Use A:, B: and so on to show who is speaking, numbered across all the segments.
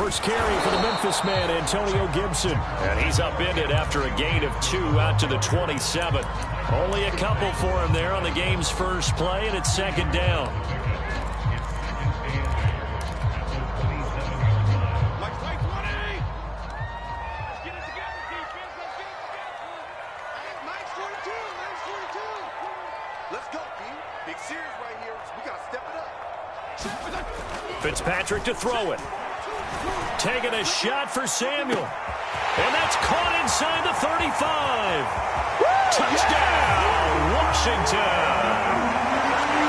A: first carry for the Memphis man, Antonio Gibson. And he's upended after a gain of 2 out to the 27. Only a couple for him there on the game's first play, and it's second down. Fitzpatrick to throw it. Taking a shot for Samuel. And that's caught inside the 35. Touchdown, Washington.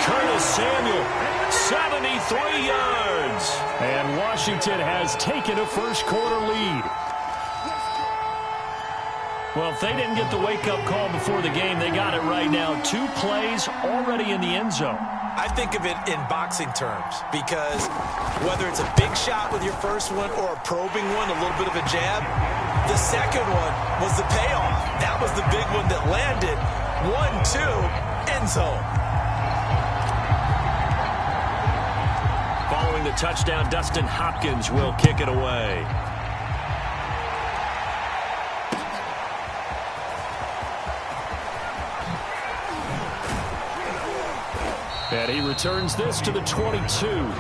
A: Curtis Samuel, 73 yards. And Washington has taken a first-quarter lead. Well, if they didn't get the wake-up call before the game, they got it right now. 2 plays already in the end zone.
B: I think of it in boxing terms because whether it's a big shot with your first one or a probing one, a little bit of a jab, the second one was the payoff. That was the big one that landed. 1-2, end zone.
A: Following the touchdown, Dustin Hopkins will kick it away. And he returns this to the 22.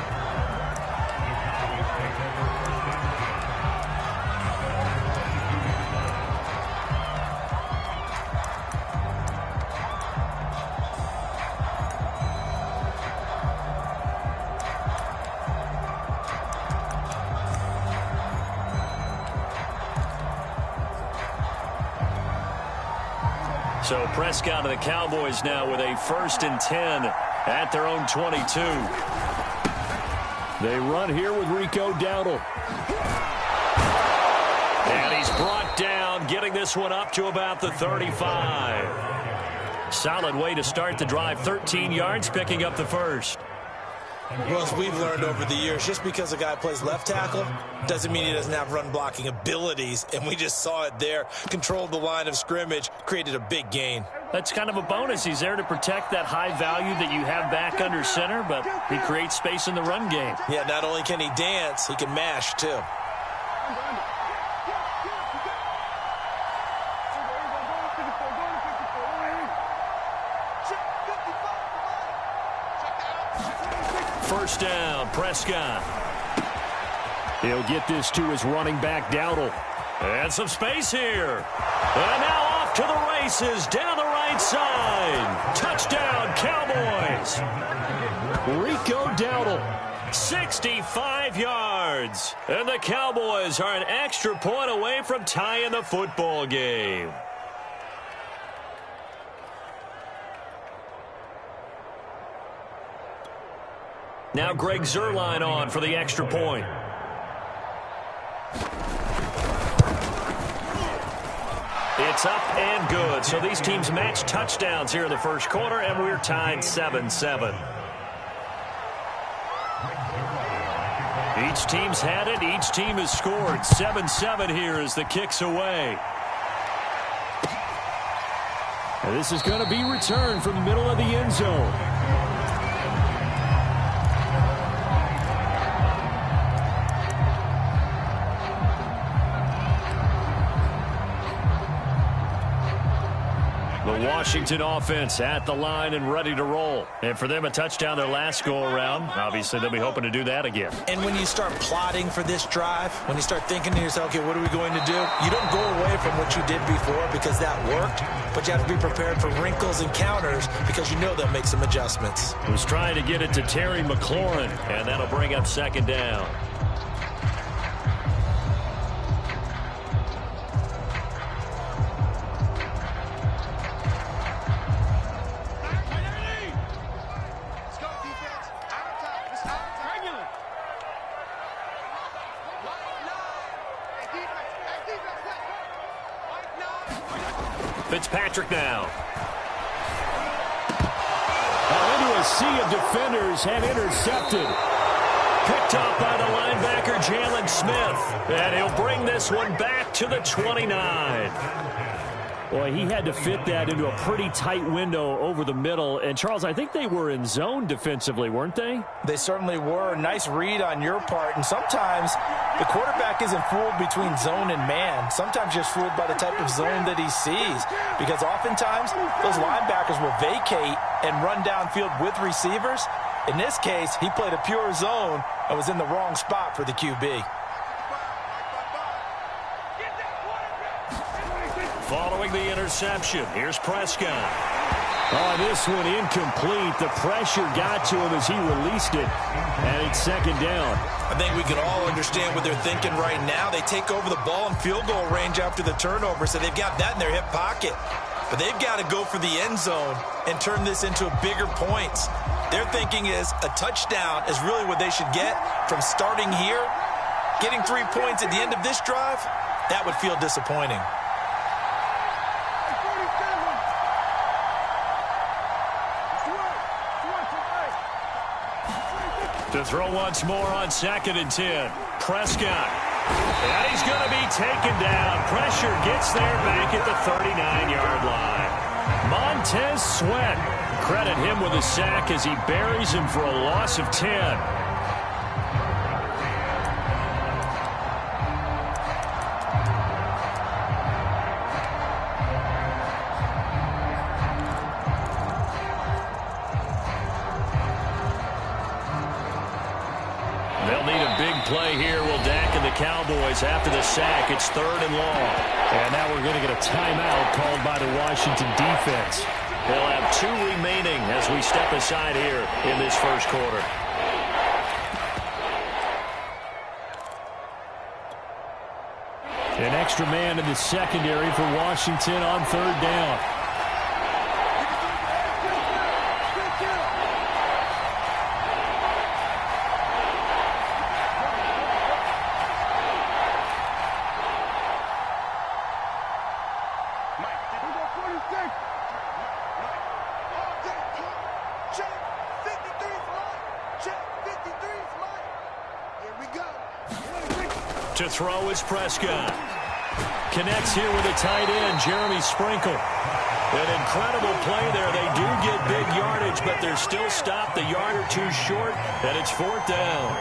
A: So Prescott of the Cowboys now with a 1st and 10 at their own 22. They run here with Rico Dowdle. And he's brought down, getting this one up to about the 35. Solid way to start the drive. 13 yards, picking up the first.
B: Well, as we've learned over the years, just because a guy plays left tackle doesn't mean he doesn't have run-blocking abilities, and we just saw it there. Controlled the line of scrimmage, created a big gain.
A: That's kind of a bonus. He's there to protect that high value that you have back under center, but he creates space in the run game.
B: Yeah, not only can he dance, he can mash, too.
A: First down, Prescott. He'll get this to his running back, Dowdle. And some space here. And now off to the races down the right side. Touchdown, Cowboys. Rico Dowdle, 65 yards. And the Cowboys are an extra point away from tying the football game. Now Greg Zuerlein on for the extra point. It's up and good. So these teams match touchdowns here in the first quarter, and we're tied 7-7. Each team's had it. Each team has scored. 7-7 here as the kick's away. And this is going to be returned from the middle of the end zone. The Washington offense at the line and ready to roll. And for them, a touchdown their last go-around. Obviously, they'll be hoping to do that again.
B: And when you start plotting for this drive, when you start thinking to yourself, okay, what are we going to do? You don't go away from what you did before because that worked, but you have to be prepared for wrinkles and counters because you know they'll make some adjustments.
A: Was trying to get it to Terry McLaurin, and that'll bring up second down. Fitzpatrick now. Into a sea of defenders and intercepted. Picked up by the linebacker, Jalen Smith. And he'll bring this one back to the 29. Boy, he had to fit that into a pretty tight window over the middle. And, Charles, I think they were in zone defensively, weren't they?
B: They certainly were. Nice read on your part. And sometimes The quarterback isn't fooled between zone and man. Sometimes just fooled by the type of zone that he sees, because oftentimes those linebackers will vacate and run downfield with receivers. In this case, he played a pure zone and was in the wrong spot for the QB.
A: Following the interception, here's Prescott. Oh, this one incomplete. The pressure got to him as he released it, and it's second down.
B: I think we can all understand what they're thinking right now. They take over the ball in field goal range after the turnover, so they've got that in their hip pocket. But they've got to go for the end zone and turn this into bigger points. Their thinking is a touchdown is really what they should get from starting here. Getting 3 points at the end of this drive, that would feel disappointing.
A: To throw once more on 2nd and 10. Prescott. And he's going to be taken down. Pressure gets there back at the 39-yard line. Montez Sweat. Credit him with a sack as he buries him for a loss of 10. They'll need a big play here. Will Dak and the Cowboys after the sack. It's 3rd and long.
C: And now we're going to get a timeout called by the Washington defense.
A: They'll have 2 remaining as we step aside here in this first quarter.
C: An extra man in the secondary for Washington on 3rd down.
A: To throw is Prescott. Connects here with a tight end, Jeremy Sprinkle. An incredible play there. They do get big yardage, but they're still stopped a yard or 2 short, and it's 4th down.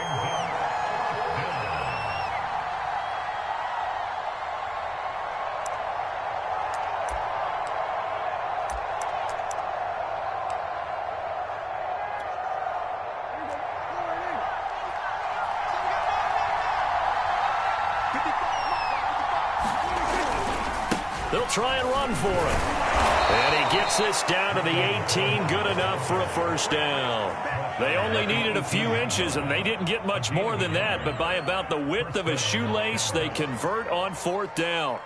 A: They'll try and run for it. And he gets this down to the 18. Good enough for a first down. They only needed a few inches, and they didn't get much more than that. But by about the width of a shoelace, they convert on 4th down.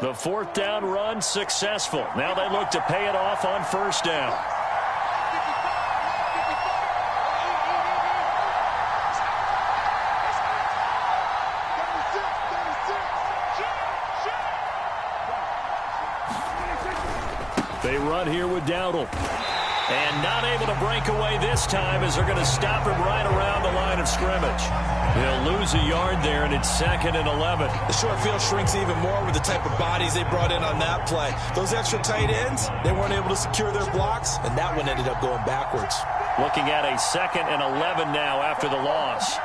A: The 4th down run successful. Now they look to pay it off on 1st down. They run here with Dowdle. And not able to break away this time as they're going to stop him right around the line of scrimmage. They'll lose a yard there, and it's 2nd and 11.
B: The short field shrinks even more with the type of bodies they brought in on that play. Those extra tight ends, they weren't able to secure their blocks, and that one ended up going backwards.
A: Looking at a 2nd and 11 now after the loss.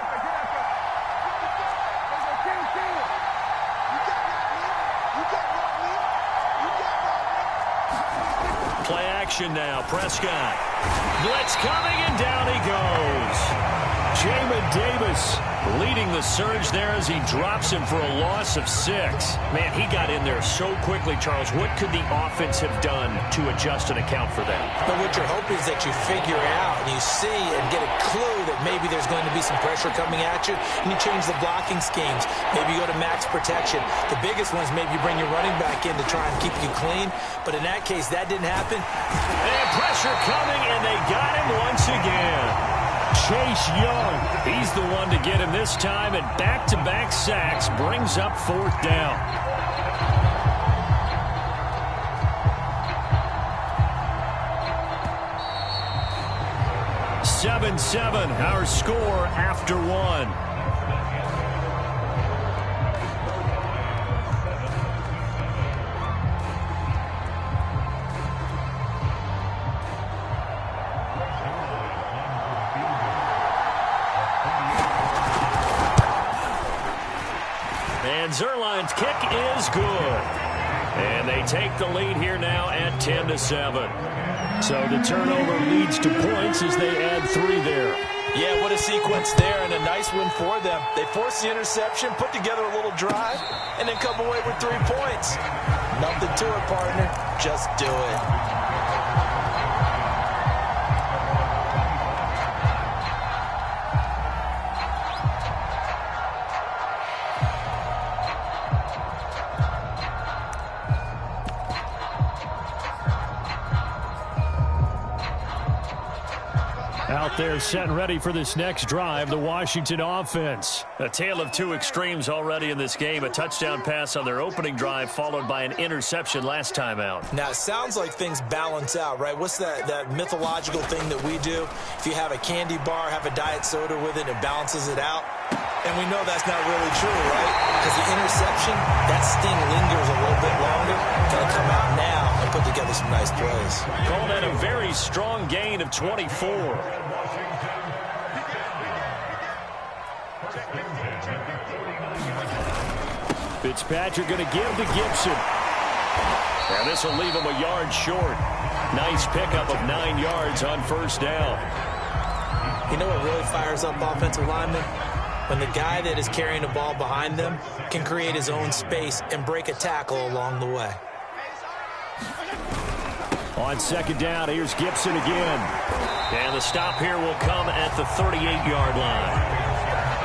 A: Play action now. Prescott. Blitz coming, and down he goes. Jamin Davis leading the surge there as he drops him for a loss of 6. Man, he got in there so quickly, Charles. What could the offense have done to adjust and account for that?
B: But what you're hoping is that you figure out and you see and get a clue that maybe there's going to be some pressure coming at you, and you change the blocking schemes. Maybe you go to max protection. The biggest one is maybe you bring your running back in to try and keep you clean. But in that case, that didn't happen.
A: And pressure coming, and they got him once again. Chase Young, he's the one to get him this time, and back-to-back sacks brings up 4th down. (7-7) our score after 1. And kick is good. And they take the lead here now at 10-7. So the turnover leads to points as they add 3 there.
B: Yeah, what a sequence there, and a nice win for them. They forced the interception, put together a little drive, and then come away with 3 points. Nothing to it, partner. Just do it.
C: Out there set and ready for this next drive, the Washington offense.
A: A tale of 2 extremes already in this game. A touchdown pass on their opening drive followed by an interception last time out.
B: Now, it sounds like things balance out, right? What's that mythological thing that we do? If you have a candy bar, have a diet soda with it, it balances it out. And we know that's not really true, right? Because the interception, that sting lingers a little bit longer. Going to come out now and put together some nice plays.
A: Called that a very strong gain of 24.
C: Fitzpatrick going to give to Gibson.
A: And this will leave him a yard short. Nice pickup of 9 yards on first down.
B: You know what really fires up offensive linemen? When the guy that is carrying the ball behind them can create his own space and break a tackle along the way.
C: On second down, here's Gibson again.
A: And the stop here will come at the 38-yard line.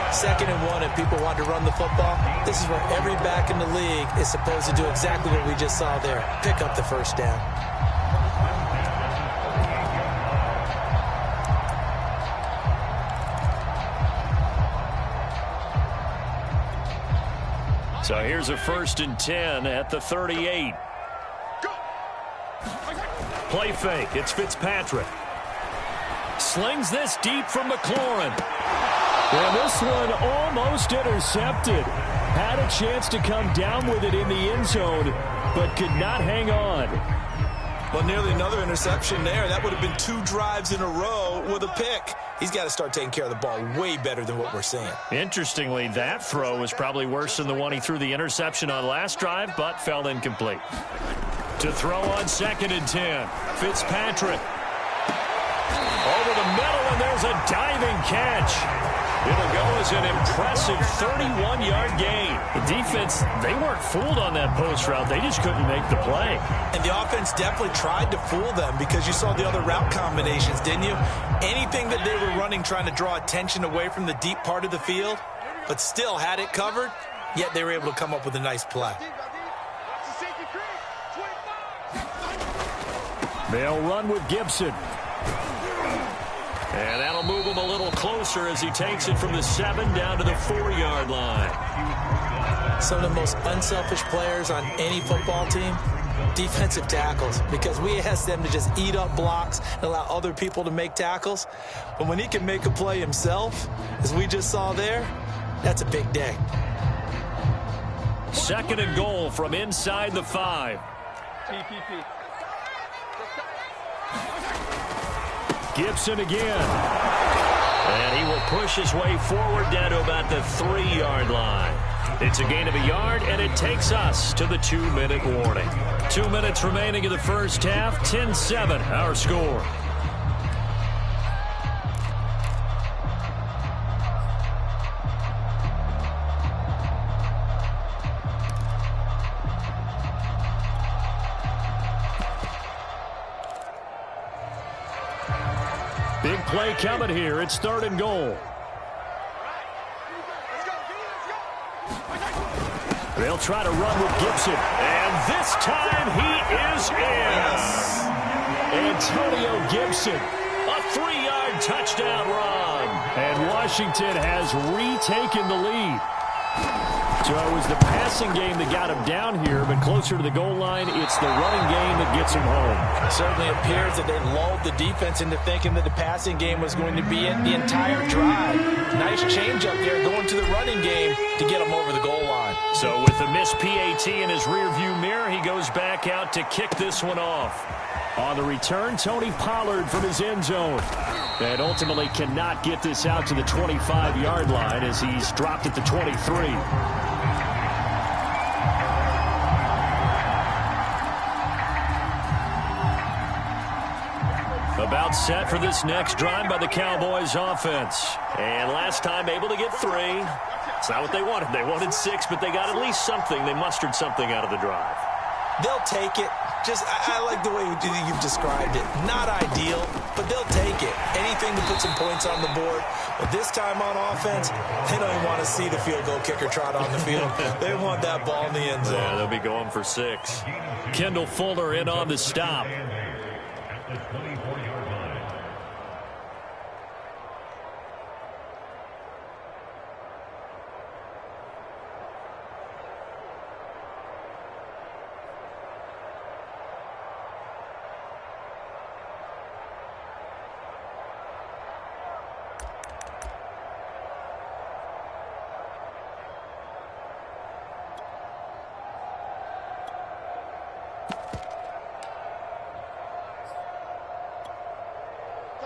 B: 2nd and 1, and people want to run the football. This is where every back in the league is supposed to do exactly what we just saw there. Pick up the first down.
A: So here's a 1st and 10 at the 38. Play fake. It's Fitzpatrick. Slings this deep from McLaurin.
C: And this one almost intercepted. Had a chance to come down with it in the end zone, but could not hang on.
B: Well, nearly another interception there. That would have been 2 drives in a row with a pick. He's got to start taking care of the ball way better than what we're seeing.
A: Interestingly, that throw was probably worse than the one he threw the interception on last drive, but fell incomplete. To throw on 2nd and 10, Fitzpatrick. Over the middle, and there's a diving catch. It'll go as an impressive 31-yard gain. The defense, they weren't fooled on that post route. They just couldn't make the play.
B: And the offense definitely tried to fool them because you saw the other route combinations, didn't you? Anything that they were running trying to draw attention away from the deep part of the field, but still had it covered, yet they were able to come up with a nice play.
C: They'll run with Gibson.
A: And that'll move him a little closer as he takes it from the 7 down to the 4-yard line.
B: Some of the most unselfish players on any football team, defensive tackles, because we ask them to just eat up blocks and allow other people to make tackles. But when he can make a play himself, as we just saw there, that's a big day.
A: 2nd and goal from inside the 5.
C: Gibson again.
A: And he will push his way forward down to about the 3-yard line. It's a gain of a yard, and it takes us to the 2-minute warning. 2 minutes remaining in the first half. 10-7, our score.
C: Big play coming here. It's 3rd and goal. They'll try to run with Gibson.
A: And this time he is in.
C: Antonio Gibson.
A: A 3-yard touchdown run.
C: And Washington has retaken the lead. So it was the passing game that got him down here, but closer to the goal line, it's the running game that gets him home.
B: It certainly appears that they lulled the defense into thinking that the passing game was going to be it the entire drive. Nice change up there going to the running game to get him over the goal line.
A: So with the missed PAT in his rearview mirror, he goes back out to kick this one off.
C: On the return, Tony Pollard from his end zone. And ultimately cannot get this out to the 25-yard line as he's dropped at the 23.
A: timeout set for this next drive by the Cowboys offense. And last time able to get 3. It's not what they wanted. They wanted 6, but they got at least something. They mustered something out of the drive.
B: They'll take it. I like the way you've described it. Not ideal, but they'll take it. Anything to put some points on the board. But this time on offense, they don't even want to see the field goal kicker trot on the field. They want that ball in the end zone.
A: Yeah, they'll be going for 6. Kendall Fuller in on the stop.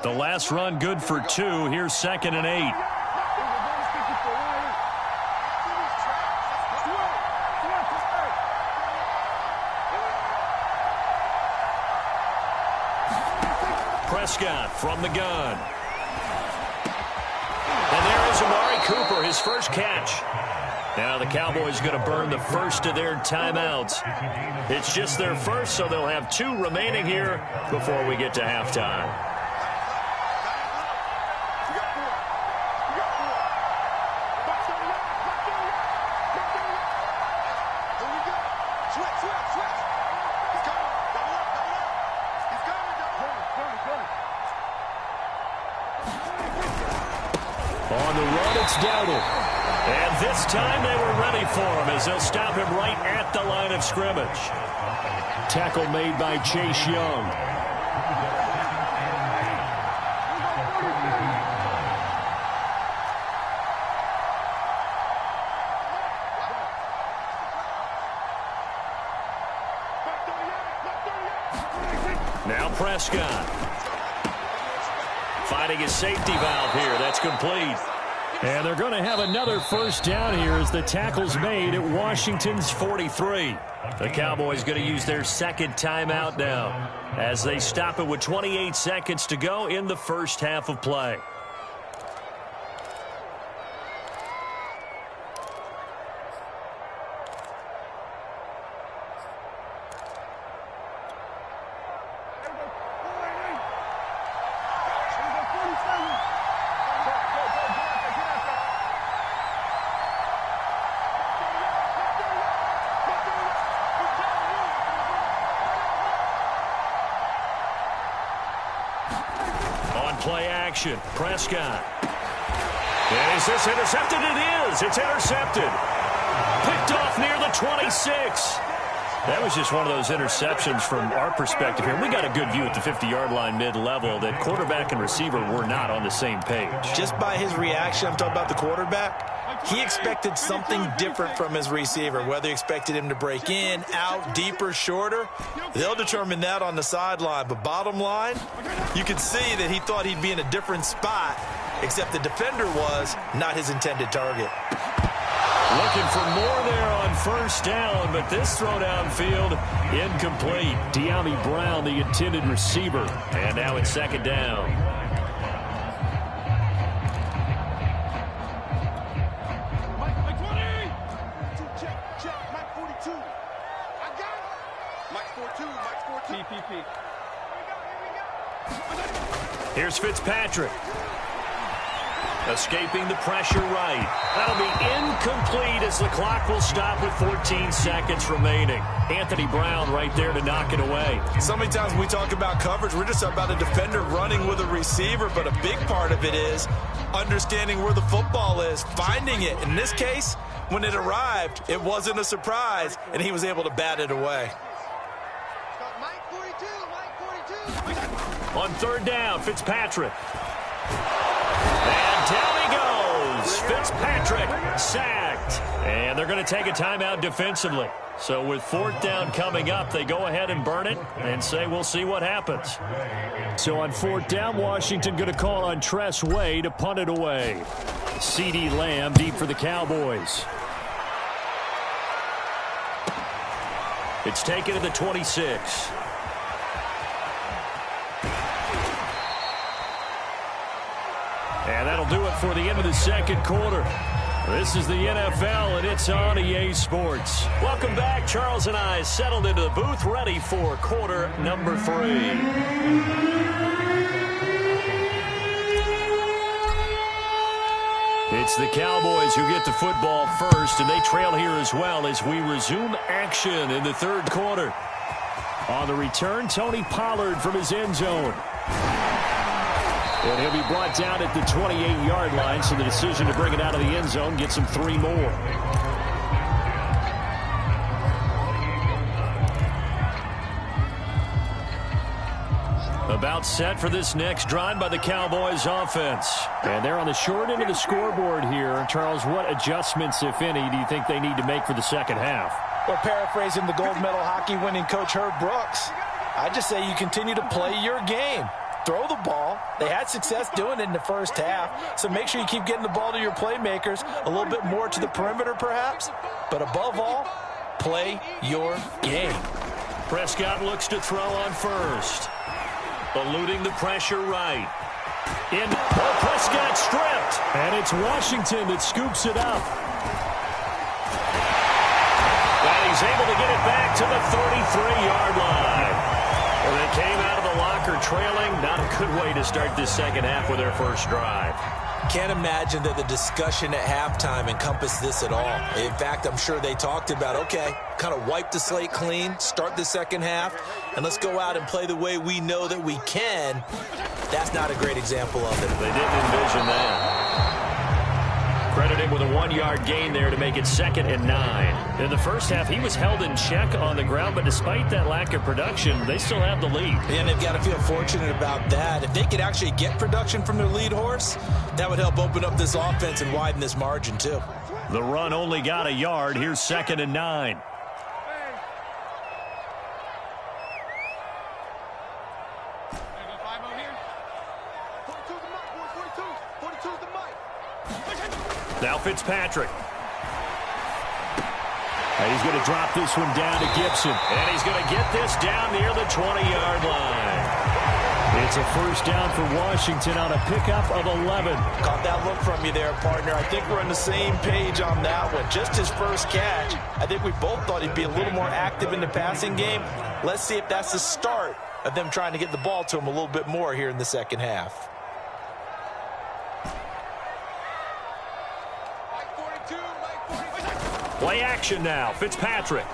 A: The last run good for 2. Here's 2nd and 8. Prescott from the gun. And there is Amari Cooper, his first catch. Now the Cowboys going to burn the first of their timeouts. It's just their first, so they'll have 2 remaining here before we get to halftime. On the run, it's Dowdle. And this time they were ready for him as they'll stop him right at the line of scrimmage. Tackle made by Chase Young. Now Prescott. Finding his safety valve here. That's complete. And they're going to have another first down here as the tackle's made at Washington's 43. The Cowboys going to use their second timeout now as they stop it with 28 seconds to go in the first half of play. Play action. Prescott. And is this intercepted? It is. It's intercepted. Picked off near the 26. That was just one of those interceptions from our perspective here. We got a good view at the 50-yard line mid-level that quarterback and receiver were not on the same page.
B: Just by his reaction, I'm talking about the quarterback, he expected something different from his receiver. Whether he expected him to break in, out, deeper, shorter, they'll determine that on the sideline. But bottom line, you can see that he thought he'd be in a different spot, except the defender was not his intended target.
A: Looking for more there on first down, but this throw downfield incomplete. De'Ami Brown, the intended receiver. And now it's second down.
D: Mike 20! Check. Mike 42. I got it. Mike 42. PPP. Here we go.
A: Here's Fitzpatrick. Escaping the pressure right. That'll be incomplete as the clock will stop with 14 seconds remaining. Anthony Brown right there to knock it away.
B: So many times when we talk about coverage, we're just about a defender running with a receiver, but a big part of it is understanding where the football is, finding it. In this case, when it arrived, it wasn't a surprise, and he was able to bat it away.
D: Mike 42.
A: On third down, Fitzpatrick. And down he goes. Fitzpatrick sacked. And they're going to take a timeout defensively. So with fourth down coming up, they go ahead and burn it and say we'll see what happens. So on fourth down, Washington going to call on Tress Way to punt it away. CeeDee Lamb deep for the Cowboys. It's taken to the 26.
C: that'll do it for the end of the second quarter. This is the NFL, and it's on EA Sports.
A: Welcome back. Charles and I settled into the booth, ready for quarter number 3. It's the Cowboys who get the football first, and they trail here as well as we resume action in the third quarter. On the return, Tony Pollard from his end zone. And he'll be brought down at the 28-yard line, so the decision to bring it out of the end zone gets him 3 more. About set for this next drive by the Cowboys offense. And they're on the short end of the scoreboard here. Charles, what adjustments, if any, do you think they need to make for the second half?
B: Well, paraphrasing the gold medal hockey winning coach Herb Brooks, I just say you continue to play your game. Throw the ball. They had success doing it in the first half, so make sure you keep getting the ball to your playmakers, a little bit more to the perimeter perhaps, but above all, play your game.
A: Prescott looks to throw on first. Eluding the pressure right. Prescott stripped.
C: And it's Washington that scoops it up.
A: And he's able to get it back to the 33-yard line. Well, they came out of the locker trailing. Not a good way to start this second half with their first drive.
B: Can't imagine that the discussion at halftime encompassed this at all. In fact, I'm sure they talked about, okay, kind of wipe the slate clean, start the second half, and let's go out and play the way we know that we can. That's not a great example of it.
A: They didn't envision that. Credit him with a 1-yard gain there to make it 2nd and 9.
C: In the first half, he was held in check on the ground, but despite that lack of production, they still have the lead.
B: And they've got to feel fortunate about that. If they could actually get production from their lead horse, that would help open up this offense and widen this margin too.
A: The run only got a yard. Here's 2nd and 9. Now Fitzpatrick.
C: And he's going to drop this one down to Gibson.
A: And he's going to get this down near the 20-yard line.
C: It's a first down for Washington on a pickup of 11.
B: Caught that look from you there, partner. I think we're on the same page on that one. Just his first catch. I think we both thought he'd be a little more active in the passing game. Let's see if that's the start of them trying to get the ball to him a little bit more here in the second half.
A: Play action now. Fitzpatrick.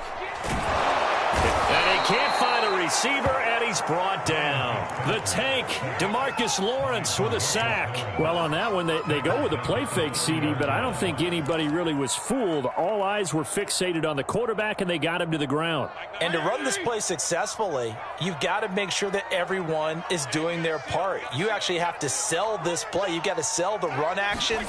A: And he can't find a receiver, and he's brought down.
C: The tank, DeMarcus Lawrence with a sack. Well, on that one, they go with a play fake, CD, but I don't think anybody really was fooled. All eyes were fixated on the quarterback, and they got him to the ground.
B: And to run this play successfully, you've got to make sure that everyone is doing their part. You actually have to sell this play. You've got to sell the run action.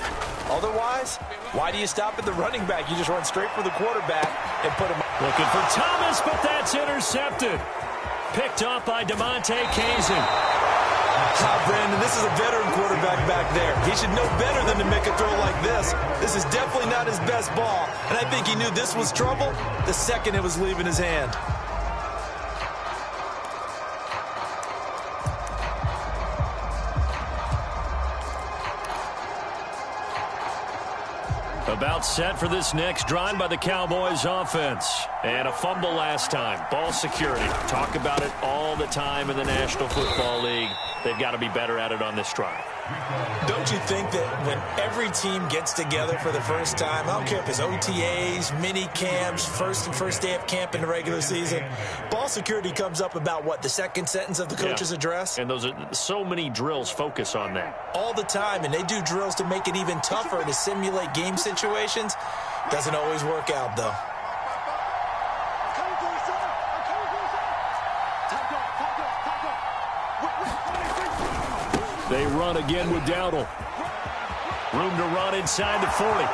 B: Otherwise, why do you stop at the running back? You just run straight for the quarterback and put him up.
C: Looking for Thomas, but that's intercepted. Picked up by DeMonte Kazin.
B: Brandon, this is a veteran quarterback back there. He should know better than to make a throw like this. This is definitely not his best ball, and I think he knew this was trouble the second it was leaving his hand.
A: About set for this next drive by the Cowboys offense. And a fumble last time. Ball security. Talk about it all the time in the National Football League. They've got to be better at it on this drive.
B: Don't you think that when every team gets together for the first time, I don't care if it's OTAs, mini camps, first day of camp in the regular season, ball security comes up about what, the second sentence of the coach's address?
A: And those are so many drills focus on that.
B: All the time, and they do drills to make it even tougher to simulate game situations. Doesn't always work out, though.
C: They run again with Dowdle.
A: Room to run inside the 40.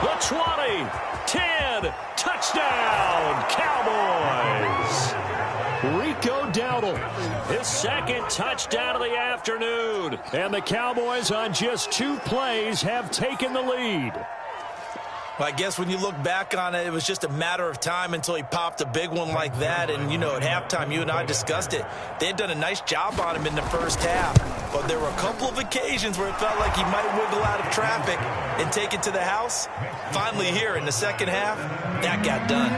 A: The 20. 10. Touchdown, Cowboys.
C: Rico Dowdle.
A: His second touchdown of the afternoon.
C: And the Cowboys on just 2 plays have taken the lead.
B: Well, I guess when you look back on it, it was just a matter of time until he popped a big one like that. And, you know, at halftime, you and I discussed it. They had done a nice job on him in the first half. But there were a couple of occasions where it felt like he might wiggle out of traffic and take it to the house. Finally here in the second half, that got done.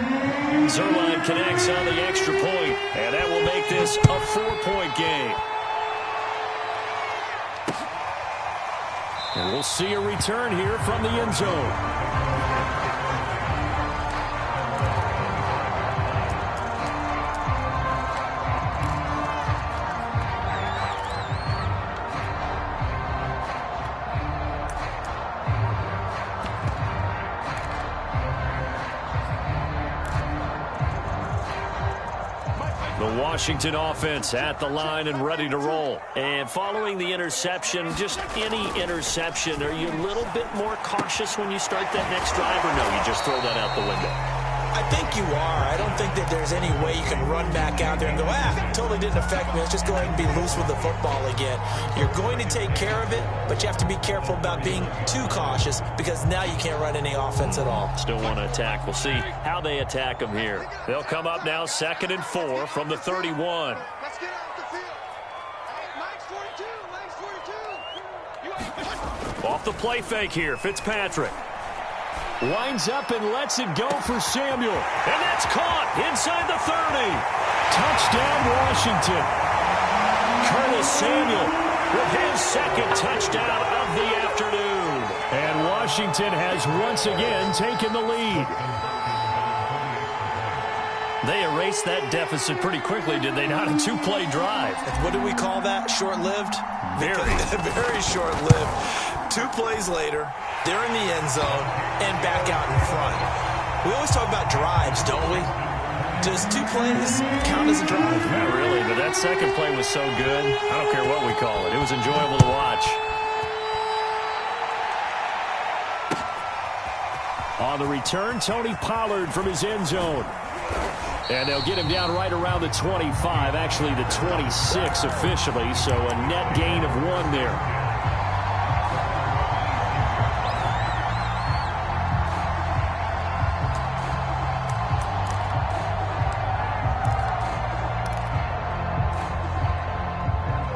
A: Zuerlein connects on the extra point, and that will make this a 4-point game. And we'll see a return here from the end zone. Washington offense at the line and ready to roll.
C: And following the interception, just any interception, are you a little bit more cautious when you start that next drive, or no, you just throw that out the window?
B: I think you are. I don't think that there's any way you can run back out there and go, totally didn't affect me. Let's just go ahead and be loose with the football again. You're going to take care of it, but you have to be careful about being too cautious because now you can't run any offense at all.
C: Still want to attack. We'll see how they attack them here.
A: They'll come up now 2nd and 4 from the 31.
D: Let's get off the field. Hey, Mike's 42. Mike's 42.
A: Off the play fake here, Fitzpatrick. Winds up and lets it go for Samuel. And that's caught inside the 30. Touchdown, Washington. Curtis Samuel with his second touchdown of the afternoon. And Washington has once again taken the lead.
C: They erased that deficit pretty quickly, did they not? A 2-play drive.
B: What do we call that? Short-lived?
C: Very.
B: Very short-lived. 2 plays later, they're in the end zone and back out in front. We always talk about drives, don't we? Does 2 plays count as a drive?
C: Not really, but that second play was so good. I don't care what we call it. It was enjoyable to watch.
A: On the return, Tony Pollard from his end zone. And they'll get him down right around the 25, actually the 26 officially, so a net gain of 1 there.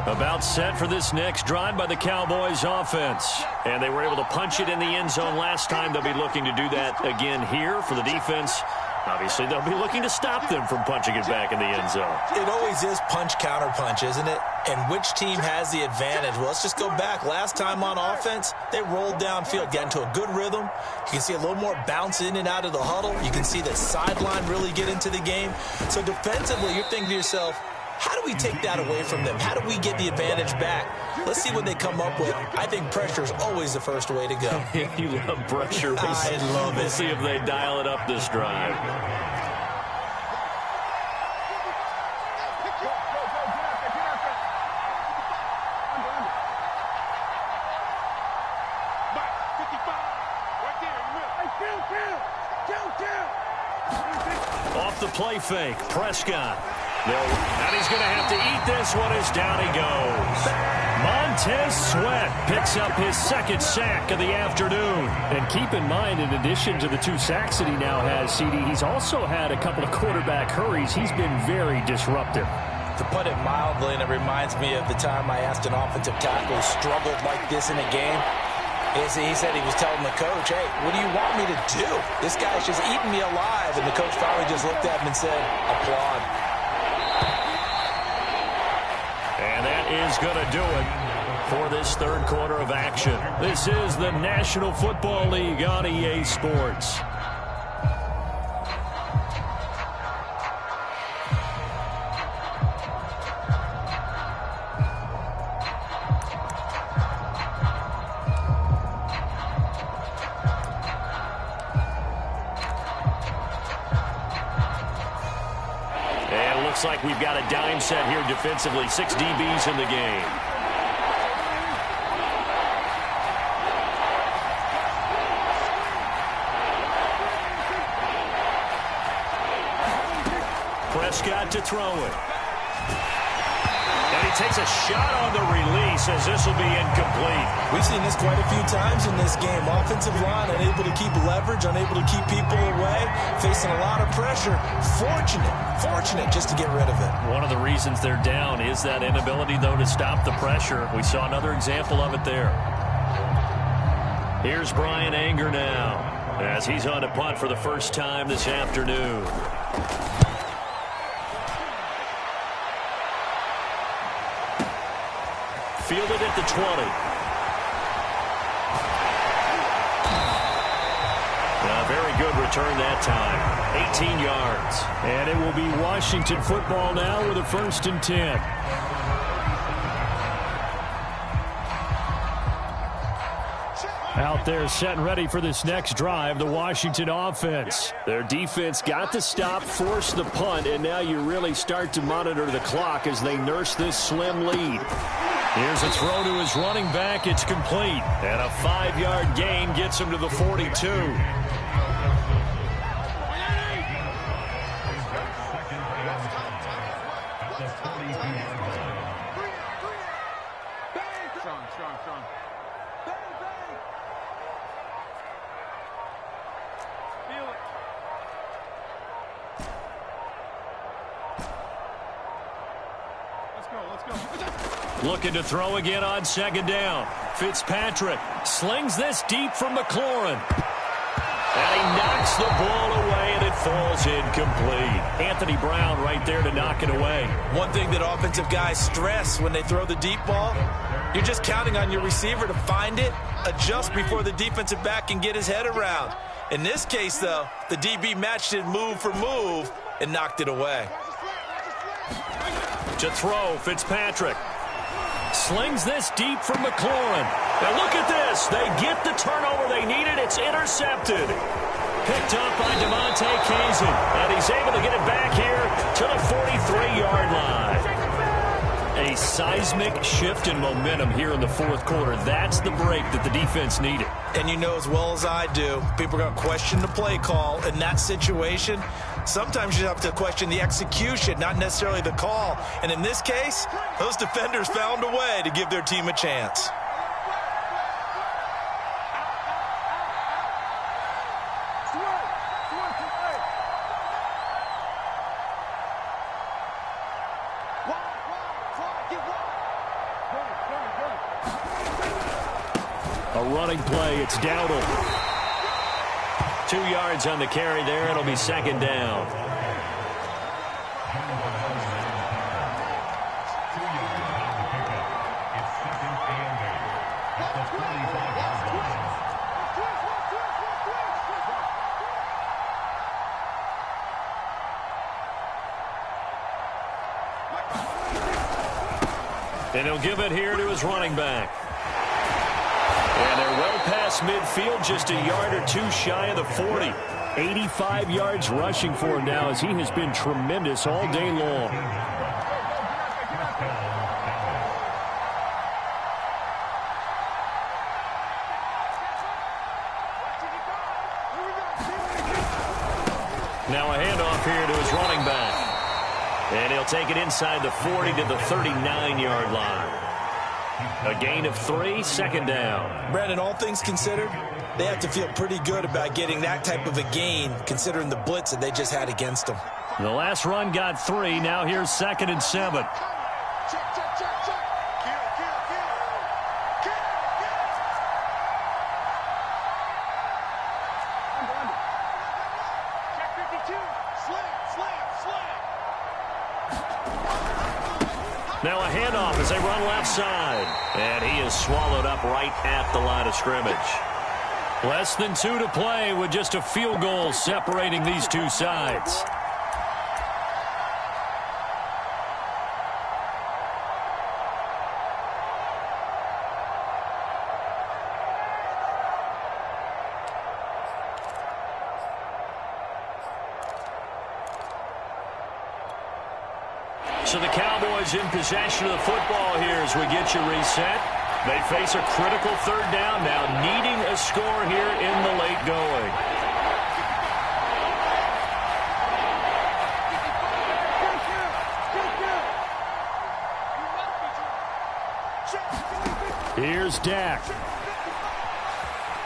A: About set for this next drive by the Cowboys offense. And they were able to punch it in the end zone last time. They'll be looking to do that again here for the defense. Obviously, they'll be looking to stop them from punching it back in the end zone.
B: It always is punch-counter-punch, isn't it? And which team has the advantage? Well, let's just go back. Last time on offense, they rolled downfield, got into a good rhythm. You can see a little more bounce in and out of the huddle. You can see the sideline really get into the game. So defensively, you're thinking to yourself, how do we take that away from them? How do we get the advantage back? Let's see what they come up with. I think pressure is always the first way to go.
A: You love pressure.
B: I love it.
A: We'll see if they dial it up this drive. Off the play fake, Prescott. And he's going to have to eat this one as down he goes. Montez Sweat picks up his second sack of the afternoon. And keep in mind, in addition to the 2 sacks that he now has, CD, he's also had a couple of quarterback hurries. He's been very disruptive.
B: To put it mildly, and it reminds me of the time I asked an offensive tackle who struggled like this in a game. He said he was telling the coach, hey, what do you want me to do? This guy's just eating me alive. And the coach finally just looked at him and said, applaud.
A: And that is going to do it for this third quarter of action. This is the National Football League on EA Sports. Looks like we've got a dime set here defensively. 6 DBs in the game. Prescott to throw it. And he takes a shot on the release as this will be incomplete.
B: We've seen this quite a few times in this game. Offensive line unable to keep leverage, unable to keep people away, facing a lot of pressure. Fortunate just to get rid of it.
C: One of the reasons they're down is that inability, though, to stop the pressure. We saw another example of it there. Here's Brian Anger now as he's on to punt for the first time this afternoon. Fielded at the 20. A very good return that time. 18 yards. And it will be Washington football now with a 1st and 10. Out there set and ready for this next drive, the Washington offense. Their defense got the stop, forced the punt, and now you really start to monitor the clock as they nurse this slim lead. Here's a throw to his running back. It's complete. And a 5-yard gain gets him to the 42.
D: Strong. Feel it. Let's go.
C: Looking to throw again on 2nd down. Fitzpatrick slings this deep from McLaurin. And he knocks the ball away, and it falls incomplete. Anthony Brown right there to knock it away.
B: One thing that offensive guys stress when they throw the deep ball, you're just counting on your receiver to find it, adjust before the defensive back can get his head around. In this case, though, the DB matched it move for move and knocked it away.
C: To throw, Fitzpatrick slings this deep from McLaurin. Now look at this. They get the turnover they needed. It's intercepted. Picked up by Devontae Kazin. And he's able to get it back here to the 43-yard line. A seismic shift in momentum here in the 4th quarter. That's the break that the defense needed.
B: And you know as well as I do, people are going to question the play call in that situation. Sometimes you have to question the execution, not necessarily the call. And in this case, those defenders found a way to give their team a chance.
C: A running play. It's Dowdle. 2 yards on the carry there. It'll be 2nd down. And he'll give it here to his running back. And they're well past midfield, just a yard or two shy of the 40. 85 yards rushing for him now as he has been tremendous all day long. Now a handoff here to his running back. And he'll take it inside the 40 to the 39-yard line. A gain of 3, 2nd down.
B: Brandon, all things considered, they have to feel pretty good about getting that type of a gain, considering the blitz that they just had against them.
C: The last run got 3. Now here's 2nd and 7. Now a handoff as they run left side. And he is swallowed up right at the line of scrimmage. Less than 2 to play with just a field goal separating these two sides. So the Cowboys in possession of the football here as we get you reset. They face a critical 3rd down now, needing a score here in the late going. Here's Dak.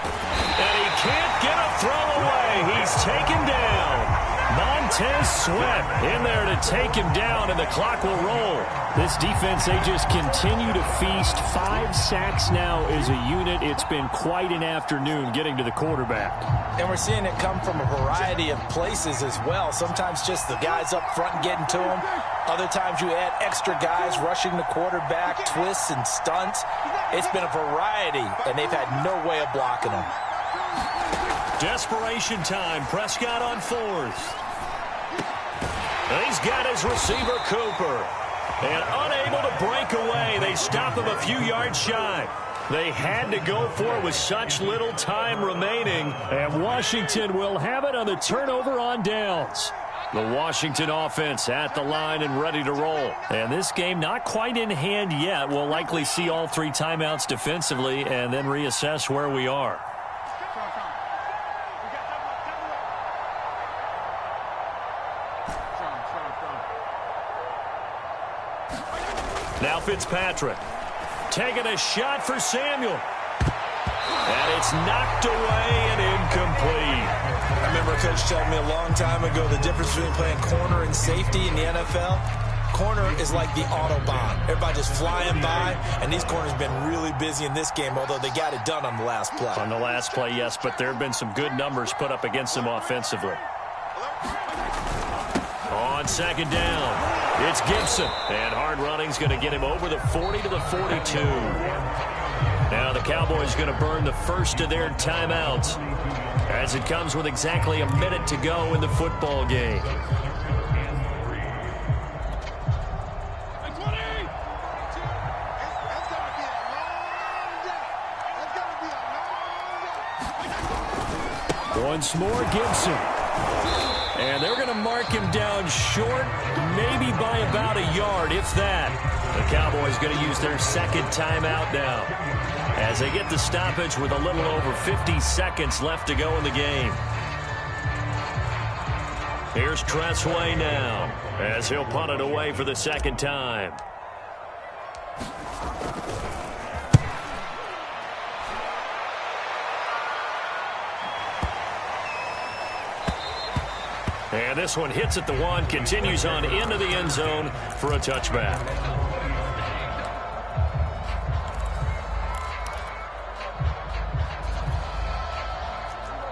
C: And he can't get a throw away. He's taken down. Montez Sweat in there to take him down, and the clock will roll. This defense, they just continue to feast. 5 sacks now as a unit. It's been quite an afternoon getting to the quarterback.
B: And we're seeing it come from a variety of places as well. Sometimes just the guys up front getting to him. Other times you add extra guys rushing the quarterback, twists and stunts. It's been a variety, and they've had no way of blocking him.
A: Desperation time. Prescott on 4th. He's got his receiver, Cooper. And unable to break away. They stop him a few yards shy. They had to go for it with such little time remaining. And Washington will have it on the turnover on downs. The Washington offense at the line and ready to roll. And this game not quite in hand yet. We'll likely see all 3 timeouts defensively and then reassess where we are. Now Fitzpatrick taking a shot for Samuel. And it's knocked away and incomplete.
B: I remember Coach telling me a long time ago the difference between playing corner and safety in the NFL. Corner is like the Autobahn. Everybody just flying by, and these corners have been really busy in this game, although they got it done on the last play.
A: On the last play, yes, but there have been some good numbers put up against them offensively. On 2nd down, it's Gibson. And hard running's going to get him over the 40 to the 42. Now the Cowboys going to burn the first of their timeouts as it comes with exactly a minute to go in the football game.
C: Once more, Gibson. And they're going to mark him down short, maybe by about a yard, if that. The Cowboys going to use their 2nd timeout now as they get the stoppage with a little over 50 seconds left to go in the game. Here's Tressway now as he'll punt it away for the 2nd time. And this one hits at the 1, continues on into the end zone for a touchback.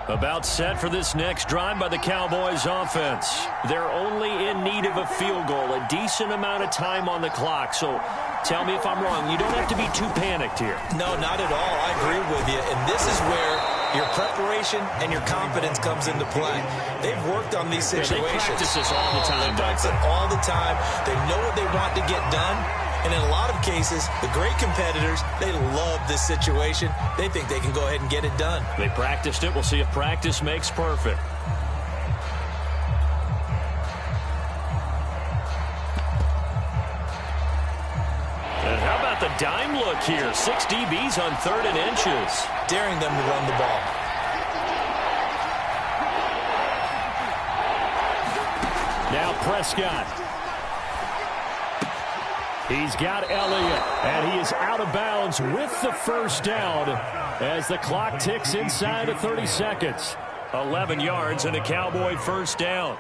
C: About set for this next drive by the Cowboys offense. They're only in need of a field goal, a decent amount of time on the clock. So tell me if I'm wrong. You don't have to be too panicked here.
B: No, not at all. I agree with you. And this is where your preparation and your confidence comes into play. They've worked on these situations.
C: Yeah, they practice this all the time.
B: They practice it all the time. They know what they want to get done. And in a lot of cases, the great competitors, they love this situation. They think they can go ahead and get it done.
C: They practiced it. We'll see if practice makes perfect. And how about the dime look here? 6 DBs on 3rd and inches.
B: Daring them to run the ball.
C: Now Prescott. He's got Elliott, and he is out of bounds with the first down as the clock ticks inside of 30 seconds. 11 yards and a Cowboy first down.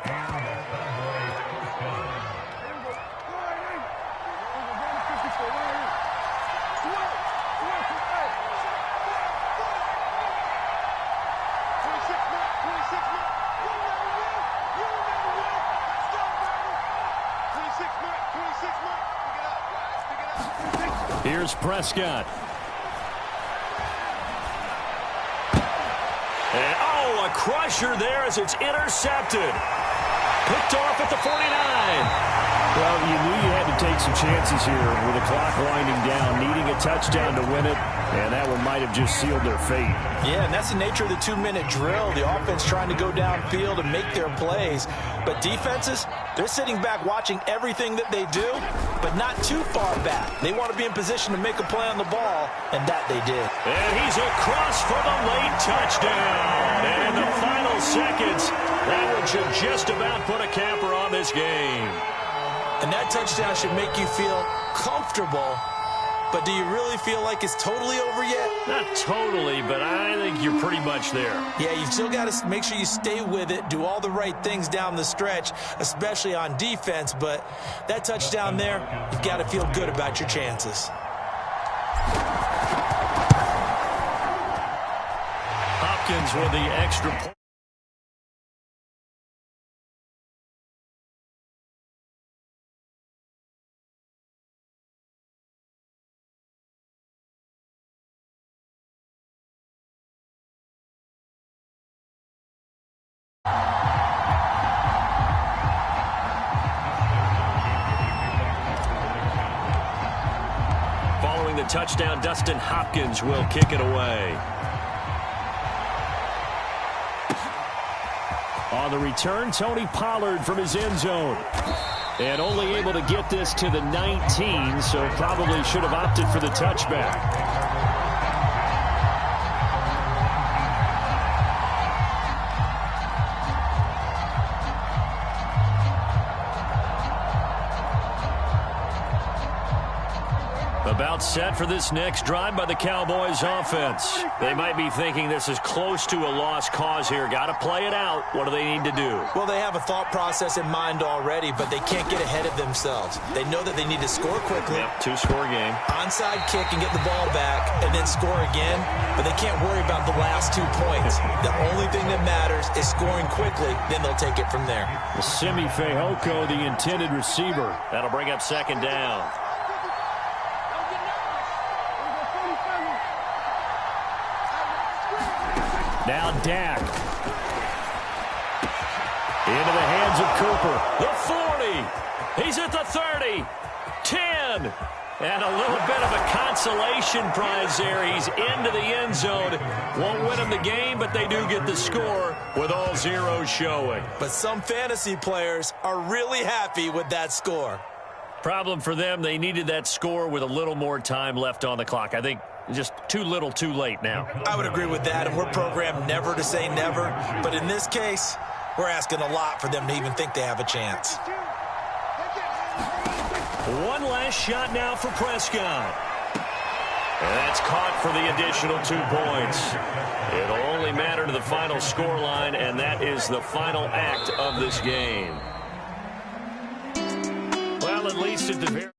C: Here's Prescott. And, oh, a crusher there as it's intercepted. Picked off at the 49. Well, you knew you had to take some chances here with the clock winding down, needing a touchdown to win it, and that one might have just sealed their fate.
B: Yeah, and that's the nature of the 2-minute drill. The offense trying to go downfield and make their plays. But defenses, they're sitting back watching everything that they do, but not too far back. They want to be in position to make a play on the ball, and that they did.
A: And he's across for the late touchdown. And in the final seconds, that one should just about put a capper on this game.
B: And that touchdown should make you feel comfortable but do you really feel like it's totally over yet?
C: Not totally, but I think you're pretty much there.
B: Yeah, you've still got to make sure you stay with it, do all the right things down the stretch, especially on defense, but that touchdown there, you've got to feel good about your chances.
C: Hopkins with the extra point. Following the touchdown, Dustin Hopkins will kick it away. On the return, Tony Pollard from his end zone. And only able to get this to the 19, so probably should have opted for the touchback. About set for this next drive by the Cowboys offense. They might be thinking this is close to a lost cause here. Got to play it out. What do they need to do?
B: Well, they have a thought process in mind already, but they can't get ahead of themselves. They know that they need to score quickly.
C: Yep, two-score game.
B: Onside kick and get the ball back and then score again, but they can't worry about the last 2 points. The only thing that matters is scoring quickly, then they'll take it from there.
C: Simi Fehoko, the intended receiver. That'll bring up second down. Now Dak. Into the hands of Cooper. The 40. He's at the 30. 10. And a little bit of a consolation prize there. He's into the end zone. Won't win them the game, but they do get the score with all zeros showing.
B: But some fantasy players are really happy with that score.
C: Problem for them, they needed that score with a little more time left on the clock. I think just too little, too late now.
B: I would agree with that, and we're programmed never to say never. But in this case, we're asking a lot for them to even think they have a chance.
C: One last shot now for Prescott. And that's caught for the additional 2 points. It'll only matter to the final score line, and that is the final act of this game. Well, at least at the very